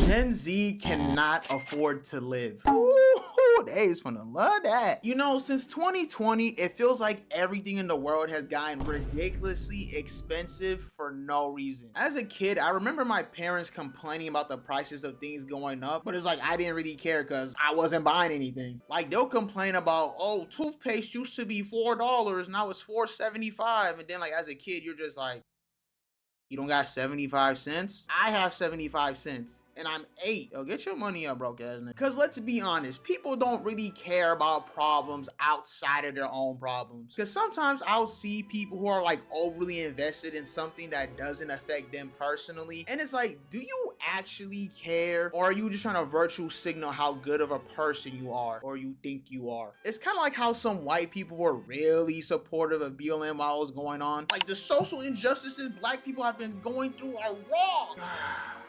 Gen Z cannot afford to live. Ooh, they is gonna love that. You know, since 2020, it feels like everything in the world has gotten ridiculously expensive for no reason. As a kid, I remember my parents complaining about the prices of things going up, but it's like I didn't really care because I wasn't buying anything. Like they'll complain about, oh, toothpaste used to be $4, now it's $4.75, and then like as a kid, you're just like, you don't got 75 cents? I have 75 cents and I'm 8. Yo, get your money up, broke ass nigga. Cause let's be honest, people don't really care about problems outside of their own problems. Cause sometimes I'll see people who are like overly invested in something that doesn't affect them personally. And it's like, do you actually care? Or are you just trying to virtue signal how good of a person you are or you think you are? It's kind of like how some white people were really supportive of BLM while it was going on. Like the social injustices black people have been going through are wrong.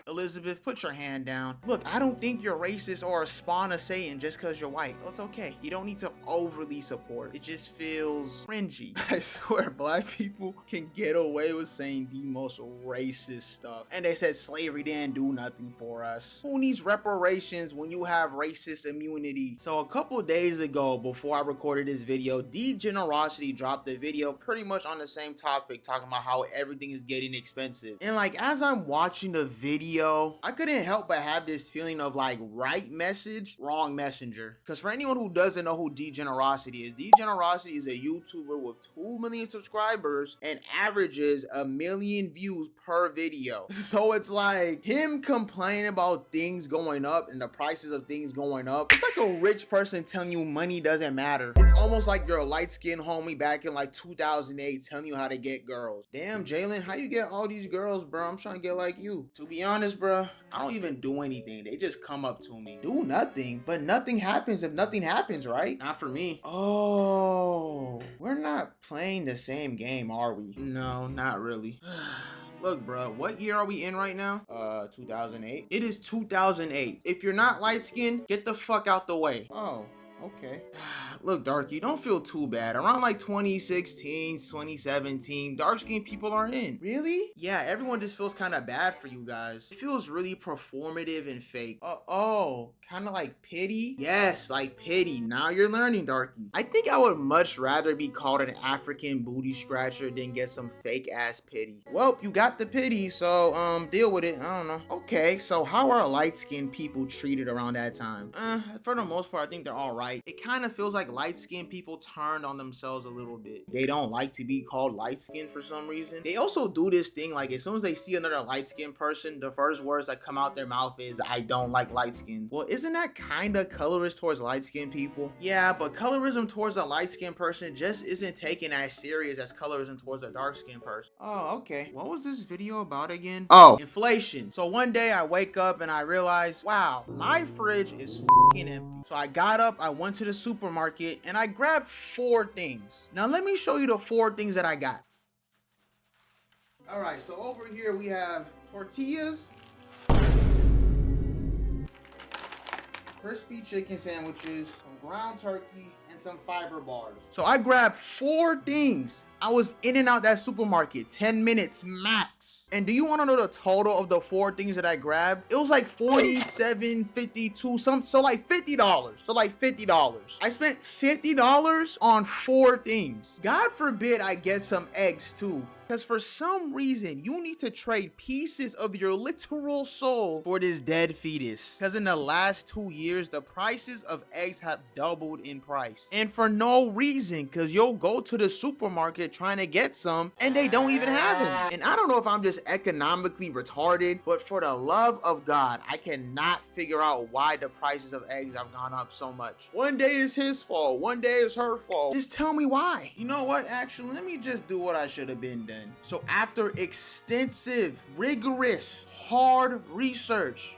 Elizabeth, put your hand down. Look, I don't think you're racist or a spawn of Satan just because you're white. Oh, it's okay. You don't need to overly support. It just feels cringy. I swear, black people can get away with saying the most racist stuff. And they said slavery didn't do nothing for us. Who needs reparations when you have racist immunity? So a couple days ago, before I recorded this video, D-Generosity dropped a video pretty much on the same topic, talking about how everything is getting expensive. And like, as I'm watching the video, I couldn't help but have this feeling of like right message, wrong messenger. Because for anyone who doesn't know who D-Generosity is, D-Generosity is a YouTuber with 2 million subscribers and averages 1 million views per video. So it's like him complaining about things going up and the prices of things going up. It's like a rich person telling you money doesn't matter. It's almost like your light-skinned homie back in like 2008 telling you how to get girls. Damn, Jalen, how you get all these girls, bro? I'm trying to get like you. To be honest, bro, I don't even do anything. They just come up to me. Do nothing, but nothing happens if nothing happens, right? Not for me. Oh, we're not playing the same game, are we? No, not really. Look, bro, what year are we in right now? 2008. It is 2008. If you're not light skinned, get the fuck out the way. Oh, okay. Look, Darky, don't feel too bad. Around like 2016, 2017, dark-skinned people are in. Really? Yeah, everyone just feels kind of bad for you guys. It feels really performative and fake. Oh, kind of like pity? Yes, like pity. Now you're learning, Darky. I think I would much rather be called an African booty scratcher than get some fake-ass pity. Well, you got the pity, so deal with it. I don't know. Okay, so how are light-skinned people treated around that time? For the most part, I think they're all right. It kind of feels like light-skinned people turned on themselves a little bit. They don't like to be called light-skinned for some reason. They also do this thing like as soon as they see another light-skinned person, the first words that come out their mouth is, I don't like light-skinned. Well, isn't that kind of colorist towards light-skinned people? Yeah, but colorism towards a light-skinned person just isn't taken as serious as colorism towards a dark-skinned person. Oh, okay. What was this video about again? Oh, inflation. So one day I wake up and I realize, wow, my fridge is empty. So I got up, I went to the supermarket, and I grabbed 4 things. Now let me show you the 4 things that I got. All right, so over here we have tortillas, crispy chicken sandwiches, some ground turkey, and some fiber bars. So I grabbed 4 things. I was in and out that supermarket 10 minutes max. And do you want to know the total of the 4 things that I grabbed? It was like $47.52, so like $50. So like $50. I spent $50 on 4 things. God forbid I get some eggs too. Because for some reason, you need to trade pieces of your literal soul for this dead fetus. Because in the last 2 years, the prices of eggs have doubled in price. And for no reason, because you'll go to the supermarket trying to get some, and they don't even have any. And I don't know if I'm just economically retarded, but for the love of God, I cannot figure out why the prices of eggs have gone up so much. One day is his fault, one day is her fault. Just tell me why. You know what? Actually, let me just do what I should have been done. So after extensive, rigorous, hard research,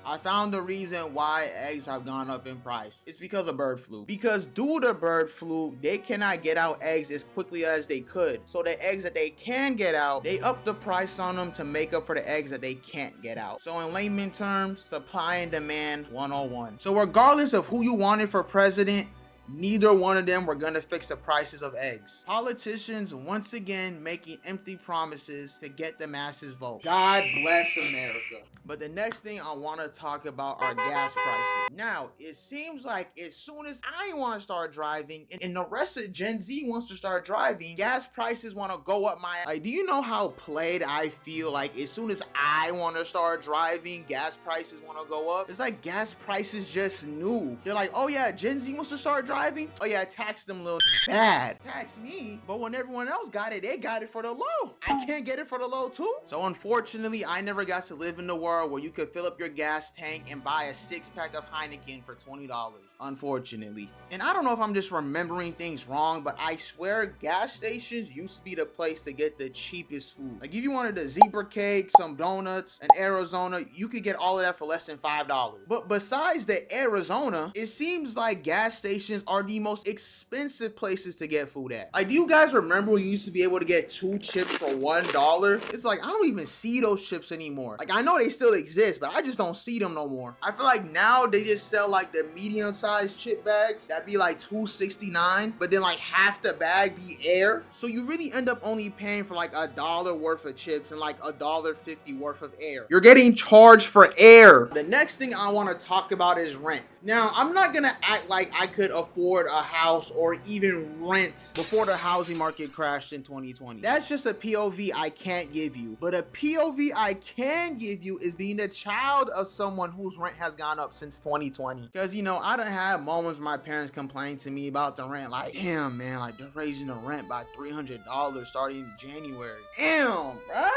I found the reason why eggs have gone up in price. It's because of bird flu. Because due to bird flu, they cannot get out eggs as quickly as they could. So the eggs that they can get out, they up the price on them to make up for the eggs that they can't get out. So in layman terms, supply and demand 101. So regardless of who you wanted for president, neither one of them were gonna fix the prices of eggs. Politicians once again making empty promises to get the masses vote. God bless America. But the next thing I want to talk about are gas prices. Now, it seems like as soon as I want to start driving and the rest of Gen Z wants to start driving, gas prices want to go up my... Like, do you know how played I feel? Like, as soon as I want to start driving, gas prices want to go up. It's like gas prices just new. They're like, oh yeah, Gen Z wants to start driving. Oh yeah, tax them little bad. Tax me. But when everyone else got it, they got it for the low. I can't get it for the low too. So unfortunately, I never got to live in the world where you could fill up your gas tank and buy a 6-pack of Heineken for $20, unfortunately. And I don't know if I'm just remembering things wrong, but I swear gas stations used to be the place to get the cheapest food. Like if you wanted a zebra cake, some donuts, an Arizona, you could get all of that for less than $5. But besides the Arizona, it seems like gas stations are the most expensive places to get food at. Like, do you guys remember when you used to be able to get 2 chips for $1? It's like, I don't even see those chips anymore. Like, I know they still exist, but I just don't see them no more. I feel like now they just sell like the medium-sized chip bags that be like $2.69, but then like half the bag be air. So you really end up only paying for like $1 worth of chips and like $1.50 worth of air. You're getting charged for air. The next thing I want to talk about is rent. Now, I'm not gonna act like I could afford a house or even rent before the housing market crashed in 2020. That's just a POV I can't give you. But a POV I can give you is being the child of someone whose rent has gone up since 2020. Because, you know, I done had moments where my parents complain to me about the rent. Like, damn, man, like they're raising the rent by $300 starting in January. Damn, bruh.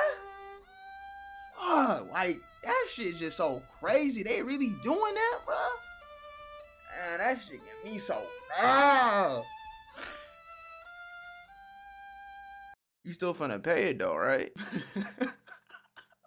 Fuck, like, that shit just so crazy. They really doing that, bruh? Man, that shit get me so... You still finna pay it though, right?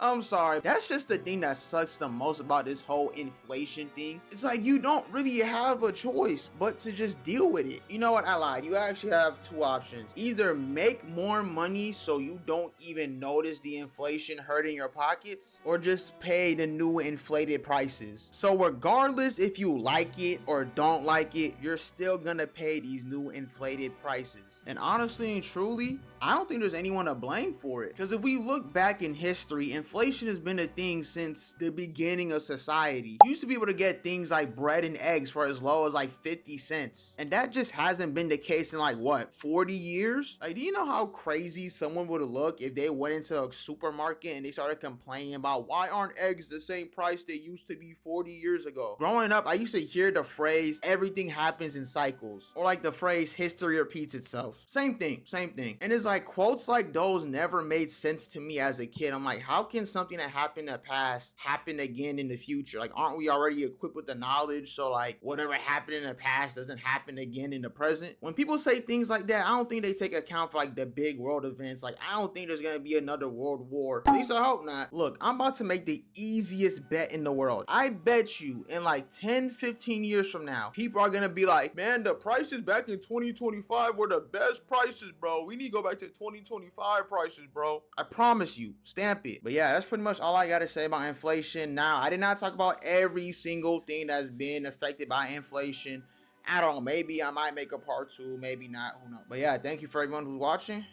I'm sorry. That's just the thing that sucks the most about this whole inflation thing. It's like you don't really have a choice but to just deal with it. You know what? I lied. You actually have 2 options. Either make more money so you don't even notice the inflation hurting your pockets, or just pay the new inflated prices. So regardless if you like it or don't like it, you're still gonna pay these new inflated prices. And honestly and truly, I don't think there's anyone to blame for it. Because if we look back in history, inflation has been a thing since the beginning of society. You used to be able to get things like bread and eggs for as low as like 50 cents. And that just hasn't been the case in like, what, 40 years? Like, do you know how crazy someone would look if they went into a supermarket and they started complaining about why aren't eggs the same price they used to be 40 years ago? Growing up, I used to hear the phrase, everything happens in cycles. Or like the phrase, history repeats itself. Same thing, same thing. And it's like quotes like those never made sense to me as a kid. I'm like, how can something that happened in the past happen again in the future? Like, aren't we already equipped with the knowledge? So like whatever happened in the past doesn't happen again in the present. When people say things like that, I don't think they take account for like the big world events. Like, I don't think there's gonna be another world war. At least I hope not. Look, I'm about to make the easiest bet in the world. I bet you in like 10-15 years from now, people are gonna be like, man, the prices back in 2025 were the best prices, bro. We need to go back to 2025 prices, bro. I promise you. Stamp it. But yeah, that's pretty much all I gotta say about inflation. Now, I did not talk about every single thing that's been affected by inflation. I don't know. Maybe I might make a part 2. Maybe not. Who knows? But yeah, thank you for everyone who's watching.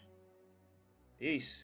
Peace.